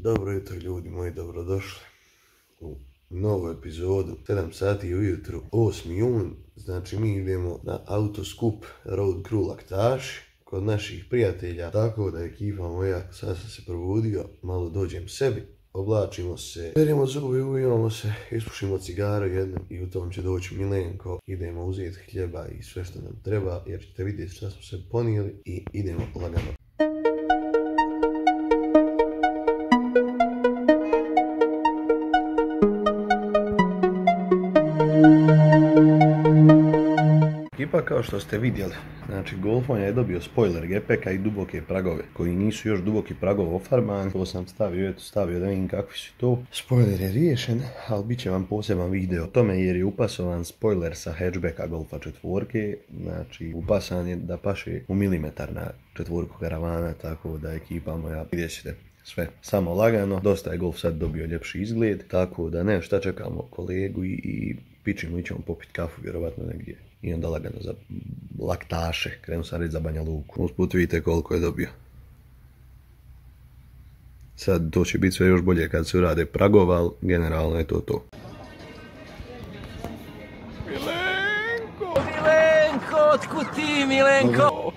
Dobro jutro ljudi moji, dobrodošli u novu epizodu, 7 sati ujutru, 8. jun, znači mi idemo na autoskup Road Crew Laktaši kod naših prijatelja, tako da ekipa moja, sad sam se probudio, malo dođem sebi, oblačimo se, perimo zubi, ujemo se, ispušimo cigaru jednu i u tom će doći Milenko, idemo uzeti hljeba i sve što nam treba jer ćete vidjeti šta smo se ponijeli i idemo lagano. Ekipa, kao što ste vidjeli, znači Golfon je dobio spoiler gepeka i duboke pragove koji nisu još duboki pragovi ofarbani. To sam stavio da vidim kakvi su to. Spoiler je riješen, ali bit će vam poseban video o tome jer je upasovan spoiler sa hatchbacka Golfa 4, znači upasan je da paše u milimetar na 4 karavana, tako da ekipa moja, vidjet ćete sve samo lagano. Dosta je Golf sad dobio ljepši izgled, tako da ne šta čekamo kolegu i pičimo, ićemo popiti kafu vjerovatno negdje. I onda lagano za laktaše, krenu sam reći za Banja Luku. Usput vidite koliko je dobio. Sad to će biti sve još bolje kad se urade pragova, ali generalno je to to. Milenko! Milenko, otkud ti Milenko?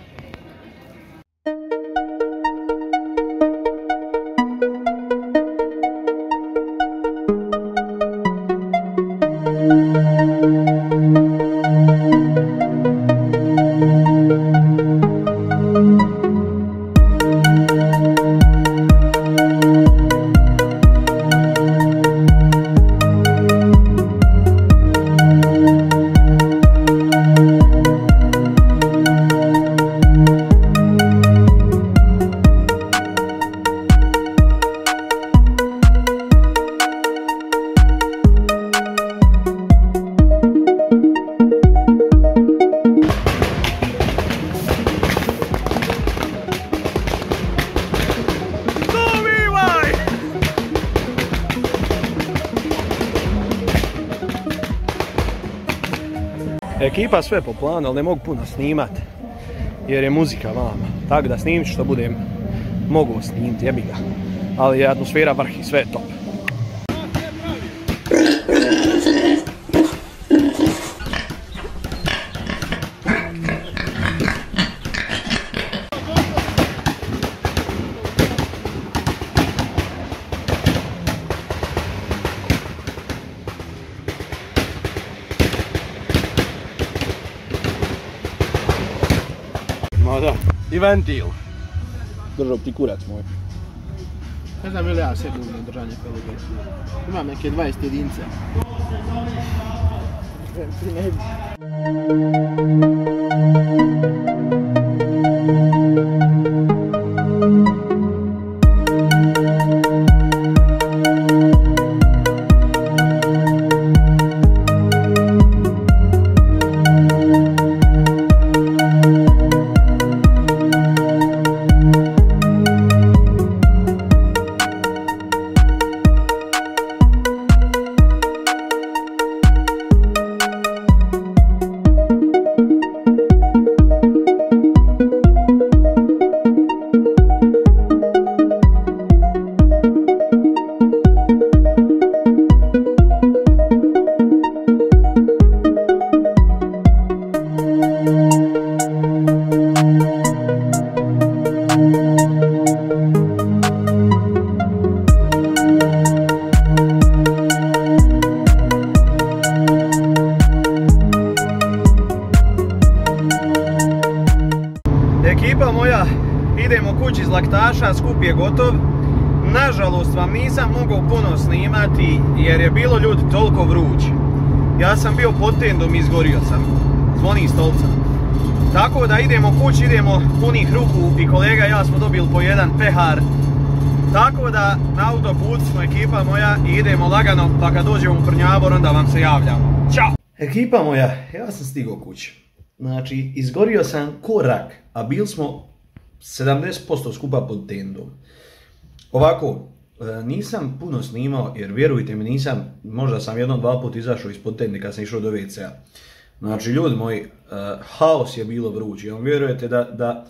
Ekipa sve po planu, ali ne mogu puno snimat jer je muzika vama, tako da snimit što budem mogu snimiti, jebi ga, ali je atmosfera vrh i sve je top. Da. I ventil. Držao ti kurac moj. Ne znam ili ja sebi umem držanje pelube. Imam neke 20 jedince. Ti ne bi. Ekipa moja, idemo kući iz Laktaša, skup je gotov. Nažalost vam nisam mogao puno snimati jer je bilo ljudi toliko vruć. Ja sam bio pod tendom i izgorio sam. Zvoni stolca. Tako da idemo kući, idemo punih ruku i kolega i ja smo dobili po jedan pehar. Tako da na autoput smo ekipa moja i idemo lagano, pa kad dođemo u Prnjavor onda vam se javljamo. Ćao! Ekipa moja, ja sam stigao kući. Znači, izgorio sam ko rak, a bili smo 70% skupa pod tendom. Ovako, nisam puno snimao jer vjerujte mi nisam, možda sam jednom, dva put izašao ispod tende kad sam išao do WC-a. Znači ljudi moji, haos je bilo vruće. Vjerujete da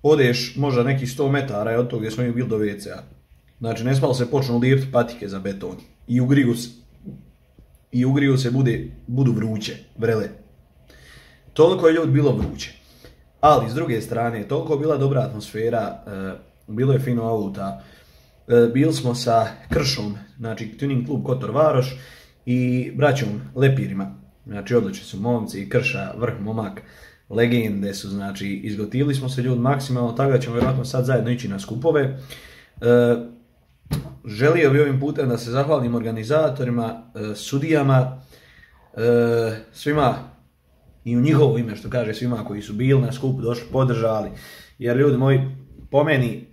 odeš možda nekih 100 metara je od toga gdje smo mi bili do WC-a. Znači ne smalo se počnu lijepiti patike za beton i ugriju se budu vruće, vrele. Toliko je ljudi bilo vruće. Ali s druge strane, toliko je bila dobra atmosfera, bilo je fino auta, bili smo sa Kršom, znači Tuning klub Kotor Varoš i braćom Lepirima. Znači odlični su momci, Krša, vrh momak, legende su, znači izgotivili smo se ljudi maksimalno, tako da ćemo vjerojatno sad zajedno ići na skupove. Želio bi ovim putem da se zahvalim organizatorima, sudijama, svima i u njihovo ime, što kaže, svima koji su bili na skupu, došli, podržali. Jer ljudi moji, po meni,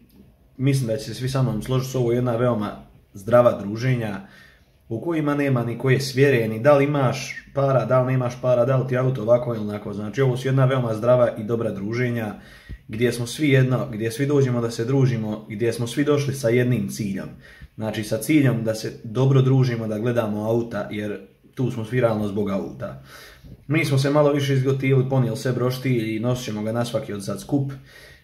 mislim da će se svi sa mnom složiti s ovo jedna veoma zdrava druženja u kojima nema ni koje svjere, ni da li imaš para, da li nemaš para, da li ti auto ovako ili onako. Znači ovo su jedna veoma zdrava i dobra druženja gdje smo svi jedno, gdje svi dođemo da se družimo, gdje smo svi došli sa jednim ciljem. Znači sa ciljem da se dobro družimo, da gledamo auta, jer tu smo svi realno zbog auta. Mi smo se malo više izgotivili, ponijeli se roštilj i nosit ćemo ga na svaki od sad skup.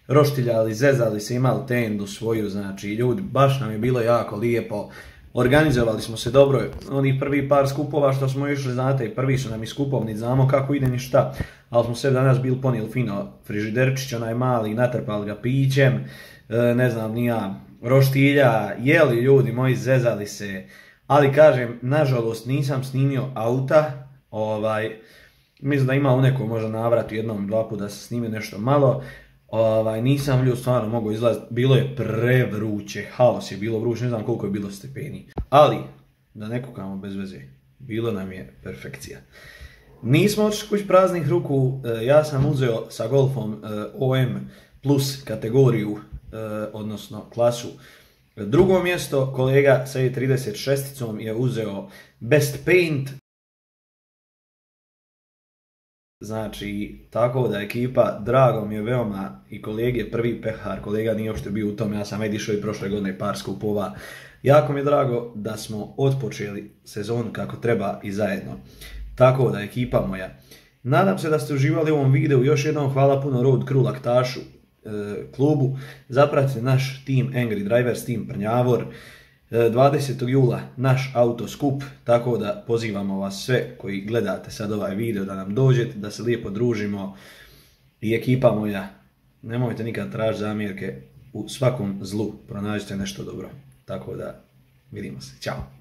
Roštiljali, zezali se, imali tendu svoju, znači ljudi, baš nam je bilo jako lijepo. Organizovali smo se dobro, onih prvi par skupova što smo išli, znate, prvi su nam i skupovni, znamo kako ide ni šta, ali smo sve danas bili ponijeli fino frižiderčić, onaj mali, natrpali ga pićem, ne znam, nija roštilja, jeli ljudi moji, zezali se, ali kažem, nažalost nisam snimio auta, mislim da ima u nekom možda navratu jednom, dva puta da se snimi nešto malo, nisam ljudi stvarno mogao izlaziti, bilo je prevruće, haos je bilo vruće, ne znam koliko je bilo stepeni. Ali, da ne kukamo bez veze, bilo nam je perfekcija. Nismo otišli kući praznih ruku, ja sam uzeo sa Golfom OM plus kategoriju, odnosno klasu. Drugo mjesto, kolega sa E36 je uzeo Best Paint. Znači, tako da ekipa, drago mi je veoma i kolege, prvi pehar, kolega nije uopšte bio u tom, ja sam išao i prošle godine par skupova. Jako mi je drago da smo otpočeli sezonu kako treba i zajedno. Tako da ekipa moja, nadam se da ste uživali u ovom videu, još jednom hvala puno Road Crew Laktašu klubu, zapratite naš Team Angry Drivers, Team Prnjavor, 20. jula naš autoskup, tako da pozivamo vas sve koji gledate sad ovaj video da nam dođete, da se lijepo družimo i ekipa moja, nemojte nikad tražiti zamjerke, u svakom zlu pronađite nešto dobro, tako da vidimo se, ćao.